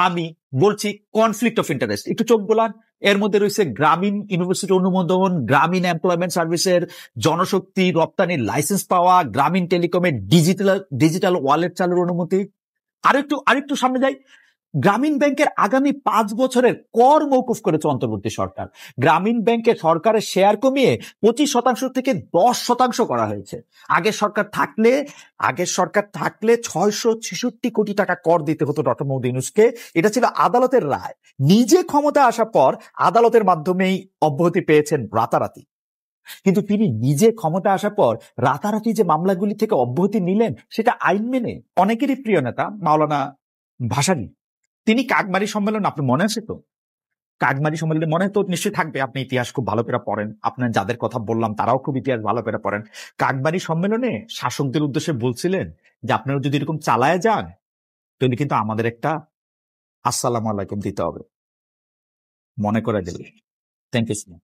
আমি বলছি conflict of interest, একটু চোখ বোলান। এর মধ্যে রয়েছে গ্রামীণ ইউনিভার্সিটি অনুমোদন, গ্রামীণ এমপ্লয়মেন্ট সার্ভিসের জনশক্তি রপ্তানির লাইসেন্স পাওয়া, গ্রামীণ টেলিকমের ডিজিটাল ওয়ালেট চালুর অনুমতি। আরেকটু সামনে যাই, গ্রামীণ ব্যাংকের আগামী 5 বছরের কর মৌকুফ করেছে অন্তর্বর্তী সরকার। গ্রামীণ ব্যাংকে সরকারের শেয়ার কমিয়ে 25% থেকে 10% করা হয়েছে। আগের সরকার থাকলে 666 কোটি টাকা কর দিতে হতো ডক্টর মোহাম্মদ ইউনূসকে। এটা ছিল আদালতের রায়। নিজে ক্ষমতা আসার পর আদালতের মাধ্যমেই অব্যাহতি পেয়েছেন রাতারাতি। কিন্তু তিনি নিজে ক্ষমতা আসার পর রাতারাতি যে মামলাগুলি থেকে অব্যাহতি নিলেন, সেটা আইন মেনে। অনেকেরই প্রিয় নেতা মাওলানা ভাসানী, তিনি কাকমারি সম্মেলন, আপনার মনে আছে তো? কাকমারি সম্মেলনে মনে তো নিশ্চয়ই থাকবে, আপনি ইতিহাস খুব ভালো করে পড়েন, আপনার যাদের কথা বললাম তারাও খুব ইতিহাস ভালো করে পড়েন। কাকমারি সম্মেলনে শাসকদের উদ্দেশ্যে বলছিলেন যে আপনারা যদি এরকম চালায় যান তাহলে কিন্তু আমাদের একটা আসসালামু আলাইকুম দিতে হবে। মনে করে দিলেন। Thank you.